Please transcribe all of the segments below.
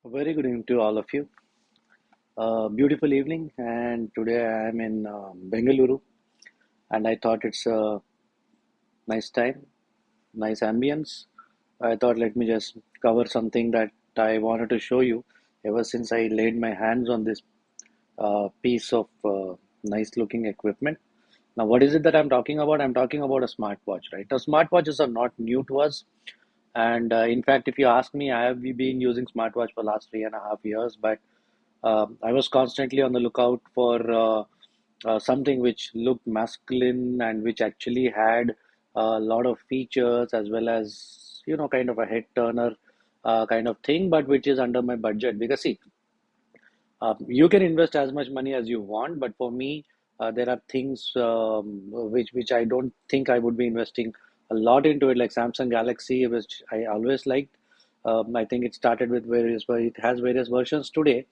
Very good evening to all of you. Beautiful evening, and today I am in Bengaluru, and I thought it's a nice time, nice ambience. I thought let me just cover something that I wanted to show you ever since I laid my hands on this piece of nice looking equipment. Now, what is it that I'm talking about? I'm talking about a smartwatch, right? Now, smartwatches are not new to us. And in fact, if you ask me, I have been using smartwatch for the last 3.5 years, but I was constantly on the lookout for something which looked masculine and which actually had a lot of features as well as, kind of a head turner kind of thing, but which is under my budget. Because, see, you can invest as much money as you want, but for me, there are things which I don't think I would be investing a lot into it, like Samsung Galaxy, which I always liked. I think it started with various, but it has various versions today.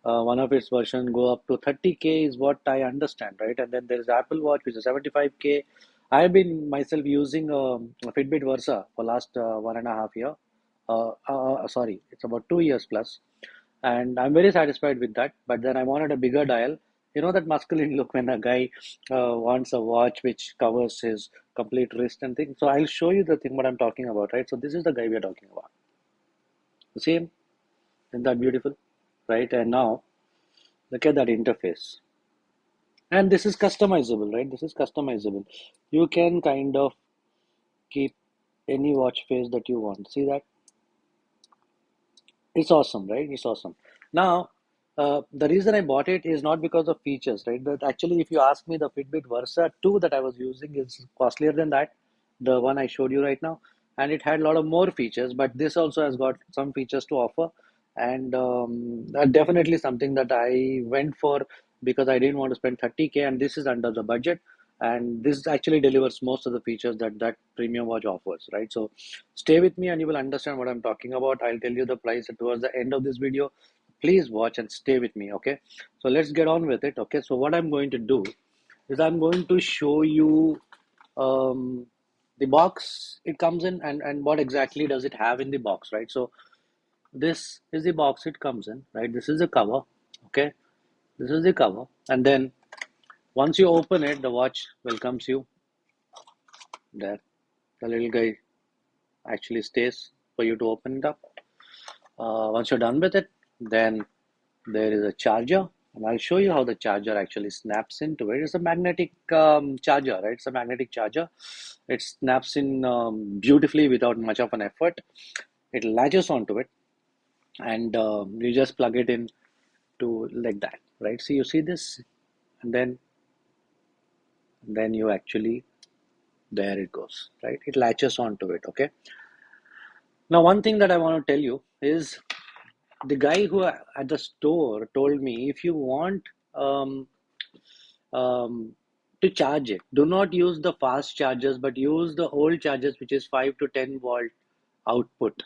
One of its version go up to 30K is what I understand, right? And then there is Apple Watch, which is 75K. I've been myself using a Fitbit Versa for last 1.5 year. Sorry, it's about 2 years plus, and I'm very satisfied with that. But then I wanted a bigger dial. You know that masculine look when a guy wants a watch which covers his complete wrist and thing. So I'll show you the thing what I'm talking about, right? So this is the guy we are talking about. You see him? Isn't that beautiful, right? And now look at that interface. And this is customizable, right? This is customizable. You can kind of keep any watch face that you want. See that? It's awesome, right? It's awesome. Now, the reason I bought it is not because of features, right? But actually, if you ask me, the Fitbit Versa 2 that I was using is costlier than that, the one I showed you right now, and it had a lot of more features. But this also has got some features to offer, and definitely something that I went for because I didn't want to spend 30K, and this is under the budget. And this actually delivers most of the features that that premium watch offers, right? So stay with me and you will understand what I'm talking about. I'll tell you the price towards the end of this video. Please watch and stay with me, okay? So let's get on with it, okay? So what I'm going to do is I'm going to show you um, the box it comes in, and what exactly does it have in the box, right? So this is the box it comes in, right? This is the cover, okay? This is the cover, and then once you open it, the watch welcomes you there. The little guy actually stays for you to open it up. Once you're done with it, then there is a charger, and I'll show you how the charger actually snaps into it. It's a magnetic charger, right? It's a magnetic charger. It snaps in beautifully without much of an effort. It latches onto it, and you just plug it in to like that, right? So you see this, and then you actually there it goes, right? It latches onto it. Okay. Now, one thing that I want to tell you is the guy who at the store told me if you want um, um, to charge it, do not use the fast chargers, but use the old chargers, which is 5 to 10 volt output,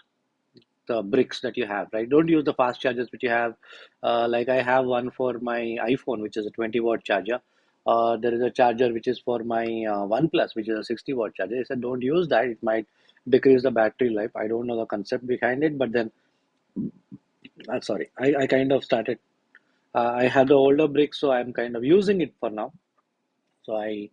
the bricks that you have, right? Don't use the fast chargers which you have. Like I have one for my iPhone, which is a 20-watt charger. There is a charger which is for my OnePlus, which is a 60-watt charger. I said, don't use that. It might decrease the battery life. I don't know the concept behind it, but then, sorry, I kind of started. I have the older brick, so I'm kind of using it for now. So I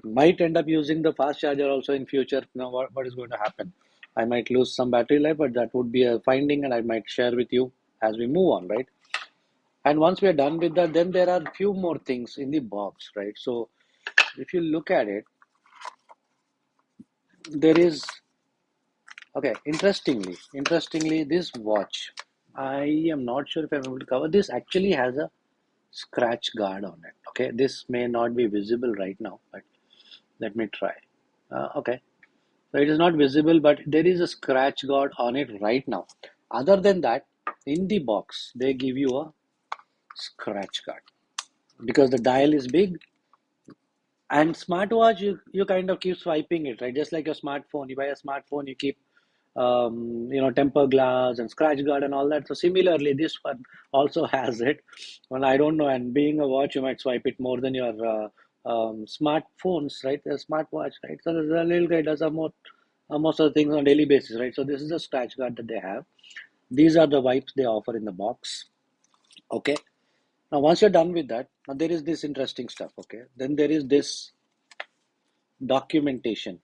might end up using the fast charger also in future. Now, what is going to happen? I might lose some battery life, but that would be a finding, and I might share with you as we move on, right? And once we are done with that, then there are a few more things in the box, right? So if you look at it, there is okay. Interestingly, this watch, I am not sure if I'm able to cover this. Actually, has a scratch guard on it. Okay, this may not be visible right now, but let me try. Okay. So it is not visible, but there is a scratch guard on it right now. Other than that, in the box, they give you a scratch guard because the dial is big, and smartwatch you kind of keep swiping it, right? Just like your smartphone, you buy a smartphone, you keep temper glass and scratch guard and all that. So similarly, this one also has it. Well, I don't know. And being a watch, you might swipe it more than your smartphones, right? The smartwatch, right? So the little guy does a more most of the things on a daily basis, right? So this is a scratch guard that they have. These are the wipes they offer in the box. Okay. Now, once you're done with that, now there is this interesting stuff. Okay. Then there is this documentation.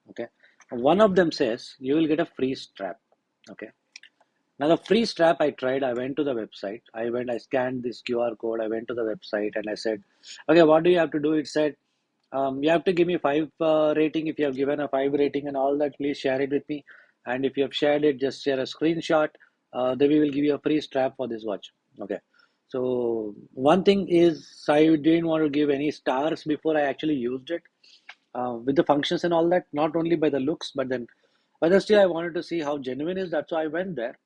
Okay. One of them says you will get a free strap. Okay. Now the free strap I tried, I went to the website. I scanned this QR code. I went to the website and I said, okay, what do you have to do? It said, you have to give me five rating. If you have given a five rating and all that, please share it with me. And if you have shared it, just share a screenshot. Then we will give you a free strap for this watch. Okay. So one thing is I didn't want to give any stars before I actually used it with the functions and all that, not only by the looks, but then still I wanted to see how genuine is that. So I went there,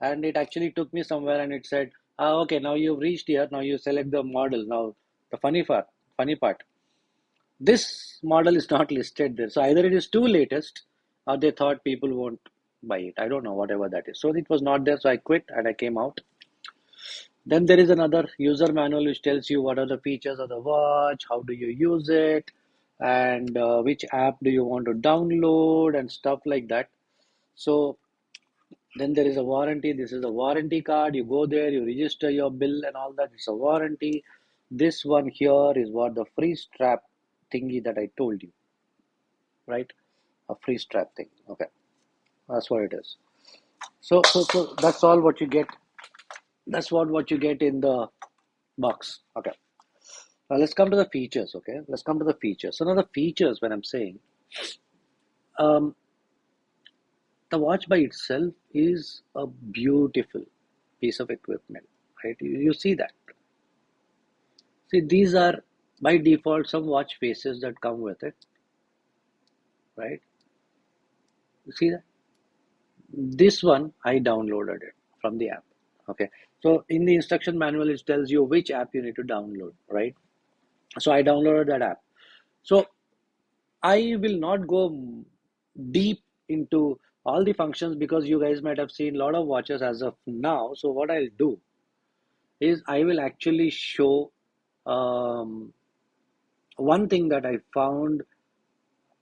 and it actually took me somewhere, and it said, "Okay, now you've reached here. Now you select the model." Now the funny part, this model is not listed there. So either it is too latest, or they thought people won't buy it. I don't know, whatever that is. So it was not there. So I quit and I came out. Then there is another user manual which tells you what are the features of the watch, how do you use it, and which app do you want to download and stuff like that. So then there is a warranty. This is a warranty card. You go there, you register your bill and all that. It's a warranty. This one here is what the free strap thingy that I told you, right? A free strap thing. Okay, that's what it is. So that's all what you get. That's what you get in the box. Okay. Now let's come to the features, okay? Let's come to the features. So now the features, when I'm saying, um, the watch by itself is a beautiful piece of equipment, right? You see that. See, these are by default some watch faces that come with it, right? You see that? This one, I downloaded it from the app, okay? So in the instruction manual, it tells you which app you need to download, right? So I downloaded that app. So I will not go deep into all the functions because you guys might have seen a lot of watches as of now. So what I'll do is I will actually show um, one thing that I found.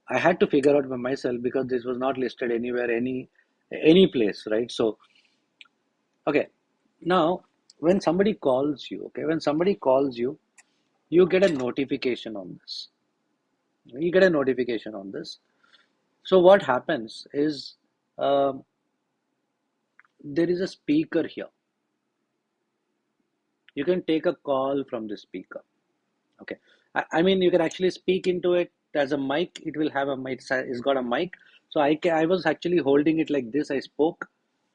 I had to figure out by myself because this was not listed anywhere, any place, right? So okay, now when somebody calls you, okay, when somebody calls you, you get a notification on this. You get a notification on this. So what happens is um, there is a speaker here. You can take a call from the speaker. Okay. I mean, you can actually speak into it as a mic. It will have a mic. It's got a mic. So I was actually holding it like this. I spoke.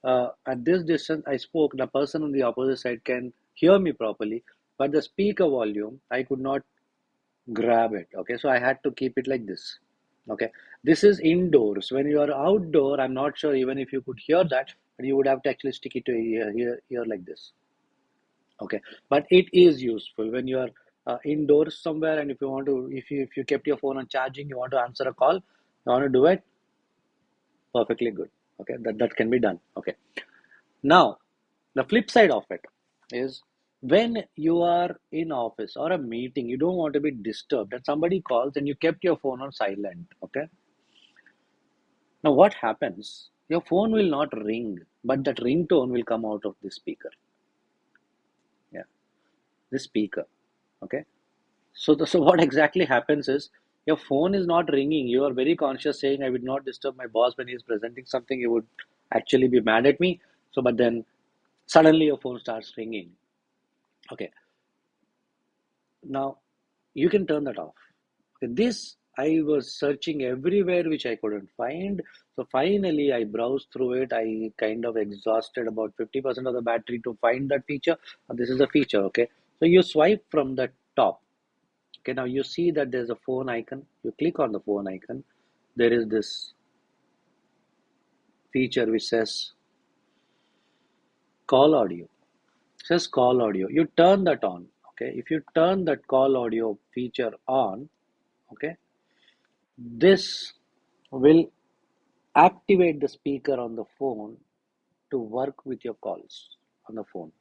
At this distance, I spoke. The person on the opposite side can hear me properly, but the speaker volume, I could not grab it. Okay. So I had to keep it like this. Okay. This is indoors. When you are outdoor, I'm not sure even if you could hear that, but you would have to actually stick it to your ear like this. Okay, but it is useful when you are indoors somewhere, and if you want to, if you kept your phone on charging, you want to answer a call, you want to do it, perfectly good. Okay, that can be done. Okay, now the flip side of it is when you are in office or a meeting, you don't want to be disturbed, and somebody calls and you kept your phone on silent. Okay, now what happens? Your phone will not ring, but that ringtone will come out of the speaker. Yeah, the speaker. Okay. So what exactly happens is your phone is not ringing. You are very conscious saying, I would not disturb my boss when he's presenting something. He would actually be mad at me. So, but then suddenly your phone starts ringing. Okay. Now you can turn that off. Okay, this I was searching everywhere which I couldn't find. So finally I browsed through it. I kind of exhausted about 50% of the battery to find that feature. This is the feature. Okay. So you swipe from the top. Okay, now you see that there's a phone icon. You click on the phone icon. There is this feature which says call audio. It says call audio. You turn that on. Okay, if you turn that call audio feature on, okay, this will activate the speaker on the phone to work with your calls on the phone,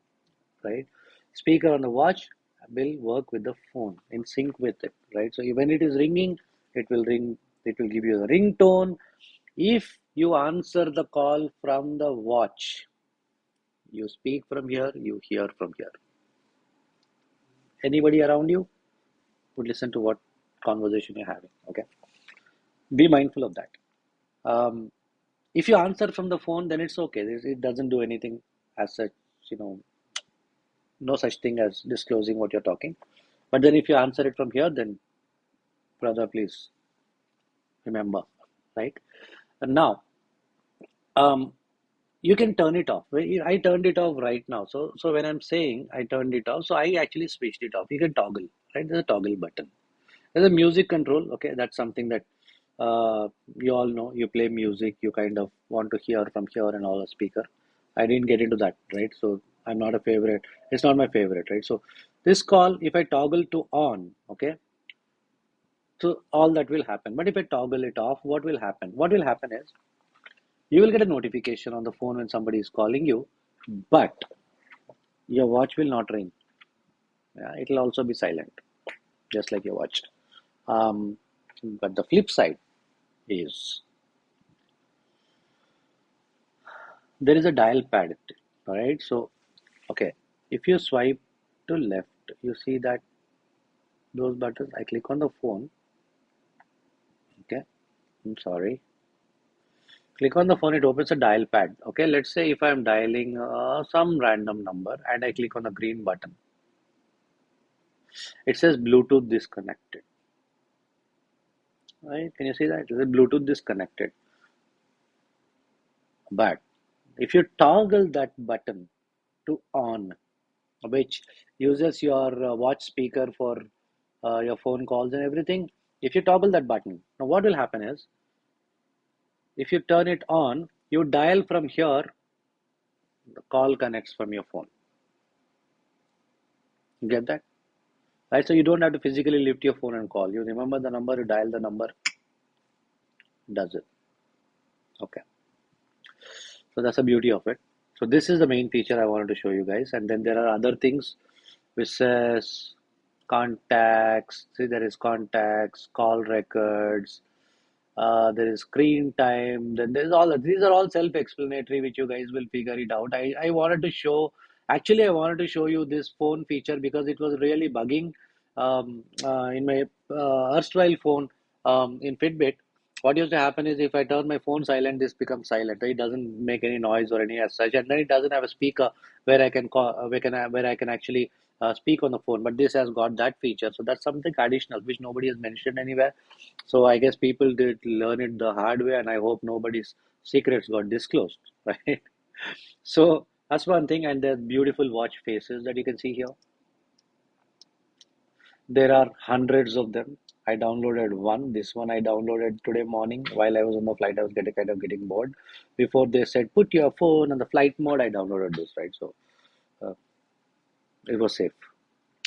right? Speaker on the watch will work with the phone in sync with it, right? So when it is ringing, it will ring. It will give you a ringtone. If You answer the call from the watch. You speak from here, you hear from here. Anybody around you would listen to what conversation you're having. Okay. Be mindful of that. Um, if you answer from the phone, then it's okay. It doesn't do anything as such, you know, no such thing as disclosing what you're talking. But then if you answer it from here, then brother, please remember, right? And now, um, you can turn it off. I turned it off right now. So when I'm saying I turned it off, so I actually switched it off. You can toggle, right? There's a toggle button. There's a music control. Okay, that's something that you all know. You play music, you kind of want to hear from here and all a speaker. I didn't get into that, right? So I'm not a favorite. It's not my favorite, right? So this call, if I toggle to on, okay, so all that will happen. But if I toggle it off, what will happen? What will happen is you will get a notification on the phone when somebody is calling you, but your watch will not ring. Yeah, it will also be silent, just like your watch. Um, but the flip side is there is a dial pad, all right? So, okay, if you swipe to left, you see that those buttons. I click on the phone. Okay, I'm sorry. Click on the phone, it opens a dial pad. Okay, let's say if I'm dialing some random number and I click on the green button, it says Bluetooth disconnected. Right? Can you see that? It says Bluetooth disconnected. But if you toggle that button to on, which uses your watch speaker for your phone calls and everything, if you toggle that button, now what will happen is if you turn it on, you dial from here, the call connects from your phone. You get that? Right? So you don't have to physically lift your phone and call. You remember the number, you dial the number, does it. Okay. So that's the beauty of it. So this is the main feature I wanted to show you guys. And then there are other things which says contacts. See, there is contacts, call records, there is screen time. Then there's all these are all self-explanatory, which you guys will figure it out. I wanted to show, actually, I wanted to show you this phone feature because it was really bugging in my erstwhile phone in Fitbit. What used to happen is if I turn my phone silent, this becomes silent. It doesn't make any noise or any as such, and then it doesn't have a speaker where I can call, where I can actually speak on the phone. But this has got that feature, so that's something additional which nobody has mentioned anywhere. So I guess people did learn it the hard way, and I hope nobody's secrets got disclosed, right? So that's one thing, and there's beautiful watch faces that you can see here. There are hundreds of them. I downloaded one. This one I downloaded today morning while I was on the flight. I was getting kind of getting bored. Before they said put your phone on the flight mode, I downloaded this, right? So uh, it was safe.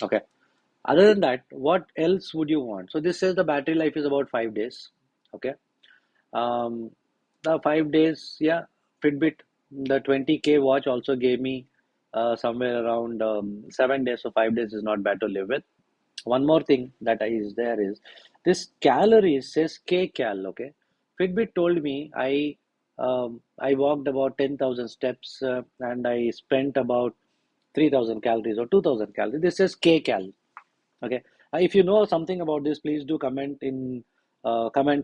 Okay. Other than that, what else would you want? So this says the battery life is about 5 days. Okay. Um, the 5 days, yeah, Fitbit, the 20K watch also gave me somewhere around 7 days, so 5 days is not bad to live with. One more thing that is there is this calories says kcal. Okay, Fitbit told me I walked about 10,000 steps and I spent about 3,000 calories or 2,000 calories. This says kcal. Okay, if you know something about this, please do comment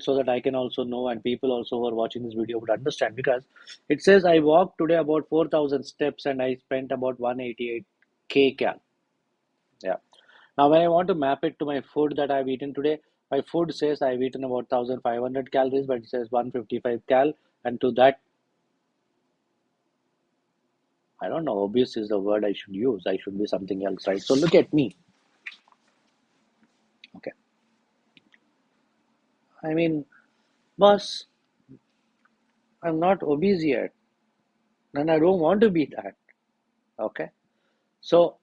so that I can also know and people also who are watching this video would understand, because it says I walked today about 4,000 steps and I spent about 188 kcal. Yeah. Now, when I want to map it to my food that I've eaten today, my food says I've eaten about 1,500 calories, but it says 155 cal. And to that, I don't know, obvious is the word I should use. I should be something else, right? So look at me. Okay. I mean, boss, I'm not obese yet, and I don't want to be that. Okay. So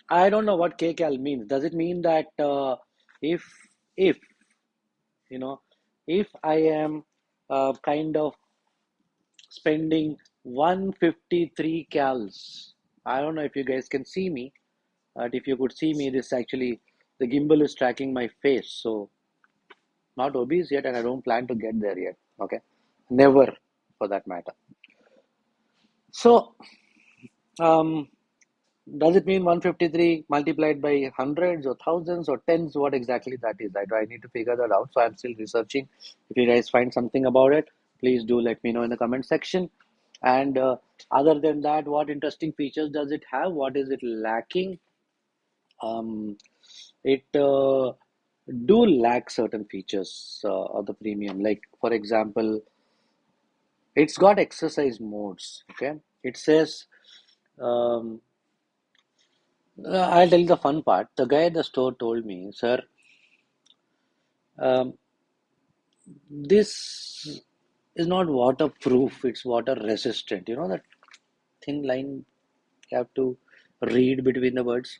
I don't know what kcal means. Does it mean that if, if, you know, if I am kind of spending 153 cals. I don't know if you guys can see me, but if you could see me, this actually, the gimbal is tracking my face. So, not obese yet, and I don't plan to get there yet. Okay. never for that matter. So, um, does it mean 153 multiplied by hundreds or thousands or tens? What exactly that is? I need to figure that out. So I'm still researching. If you guys find something about it, please do let me know in the comment section. And other than that, what interesting features does it have? What is it lacking? Um, it do lack certain features of the premium. Like for example, it's got exercise modes. Okay, it says. Um, I'll tell you the fun part. The guy at the store told me, sir, um, this is not waterproof, it's water resistant. You know that thin line you have to read between the words.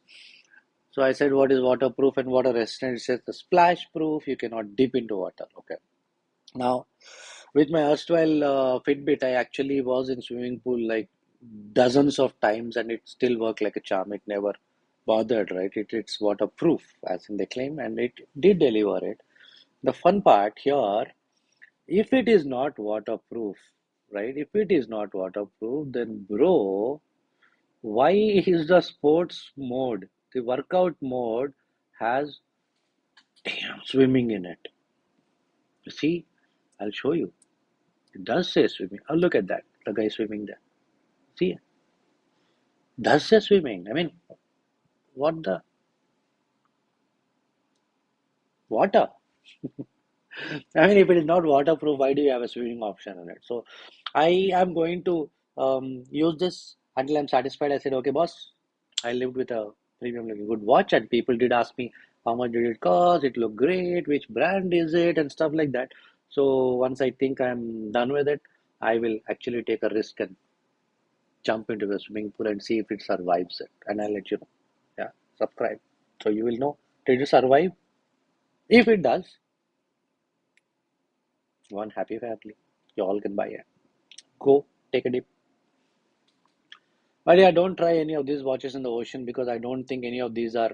So I said, what is waterproof and water resistant? It says the splash proof, you cannot dip into water. Okay. Now, with my erstwhile Fitbit, I actually was in swimming pool like dozens of times and it still worked like a charm. It never bothered, right? It's waterproof, as in they claim, and it did deliver it. The fun part here, if it is not waterproof, right? If it is not waterproof, then bro, why is the sports mode, the workout mode, has damn swimming in it? You see, I'll show you. It does say swimming. Oh, look at that. The guy swimming there. See, does say swimming. I mean, what the water? I mean, if it is not waterproof, why do you have a swimming option on it? So, I am going to use this until I'm satisfied. I said, okay, boss, I lived with a premium looking good watch, and people did ask me how much did it cost? It looked great. Which brand is it? And stuff like that. So, once I think I'm done with it, I will actually take a risk and jump into the swimming pool and see if it survives it. And I'll let you know. Yeah, subscribe. So, you will know did it survive? If it does, one happy family. You all can buy it. Go take a dip. But yeah, don't try any of these watches in the ocean because I don't think any of these are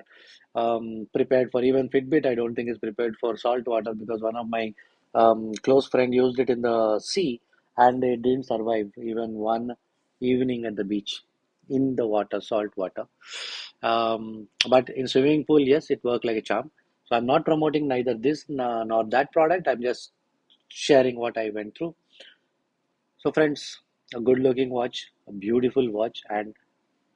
prepared for even Fitbit. I don't think is prepared for salt water because one of my close friend used it in the sea and it didn't survive even one evening at the beach in the water, salt water. But in swimming pool, yes, it worked like a charm. So I'm not promoting neither this nor that product. I'm just sharing what I went through. So, friends, a good looking watch, a beautiful watch, and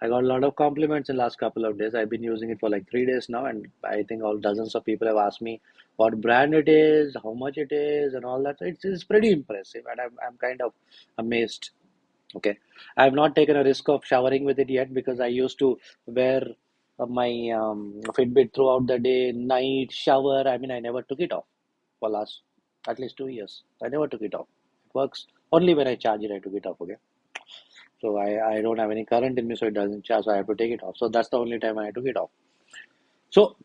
I got a lot of compliments in the last couple of days. I've been using it for like 3 days now, and I think all dozens of people have asked me what brand it is, how much it is, and all that. So it's pretty impressive, and I'm kind of amazed. Okay, I have not taken a risk of showering with it yet because I used to wear my Fitbit throughout the day, night, shower. I mean, I never took it off for last at least 2 years. I never took it off. It works only when I charge it. I took it off. Okay, so I don't have any current in me, so it doesn't charge. So I have to take it off. So that's the only time I took it off. So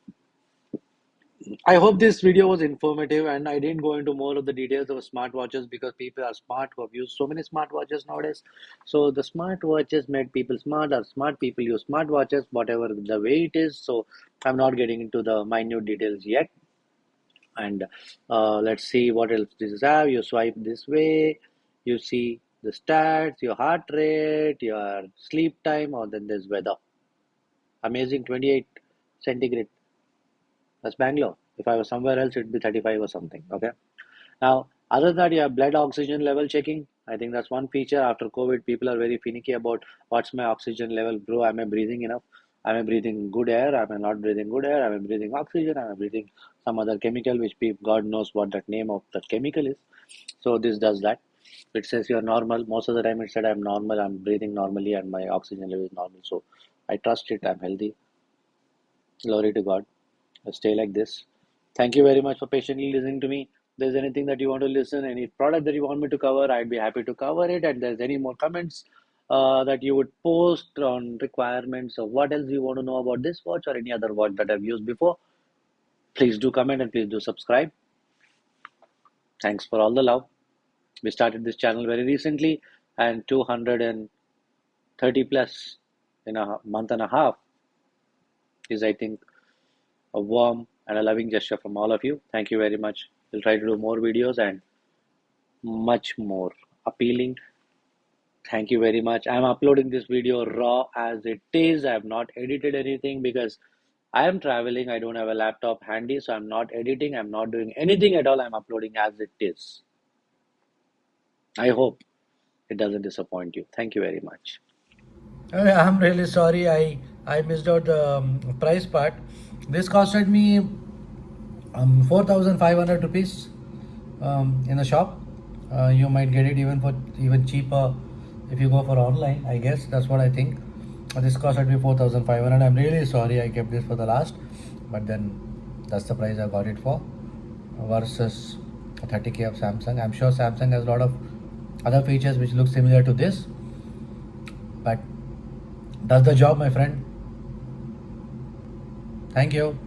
I hope this video was informative and I didn't go into more of the details of smartwatches because people are smart who have used so many smartwatches nowadays. So the smartwatches made people smart or smart people use smartwatches, whatever the way it is. So I'm not getting into the minute details yet. And let's see what else this is have. You swipe this way, you see the stats, your heart rate, your sleep time, or then there's weather. Amazing 28 centigrade. That's Bangalore. If I was somewhere else, it'd be 35 or something. Okay. Now, other than that, you have blood oxygen level checking. I think that's one feature. After COVID, people are very finicky about what's my oxygen level, bro. Am I breathing enough? Am I breathing good air? Am I not breathing good air? Am I breathing oxygen? Am I breathing some other chemical, which people, God knows what that name of that chemical is. So this does that. It says you're normal. Most of the time, it said I'm normal. I'm breathing normally, and my oxygen level is normal. So I trust it. I'm healthy. Glory to God. Stay like this. Thank you very much for patiently listening to me. If there's anything that you want to listen, any product that you want me to cover, I'd be happy to cover it. And there's any more comments that you would post on requirements or what else you want to know about this watch or any other watch that I've used before, please do comment and please do subscribe. Thanks for all the love. We started this channel very recently and 230 plus in a month and a half is, I think, a warm and a loving gesture from all of you. Thank you very much. We'll try to do more videos and much more appealing. Thank you very much. I'm uploading this video raw as it is. I have not edited anything because I am traveling. I don't have a laptop handy, so I'm not editing. I'm not doing anything at all. I'm uploading as it is. I hope it doesn't disappoint you. Thank you very much. I'm really sorry. I missed out the price part. This costed me 4,500 rupees in the shop. You might get it even cheaper if you go for online. I guess that's what I think. This costed me 4,500. I'm really sorry I kept this for the last, but then that's the price I got it for versus 30K of Samsung. I'm sure Samsung has a lot of other features which look similar to this, but does the job, my friend. Thank you.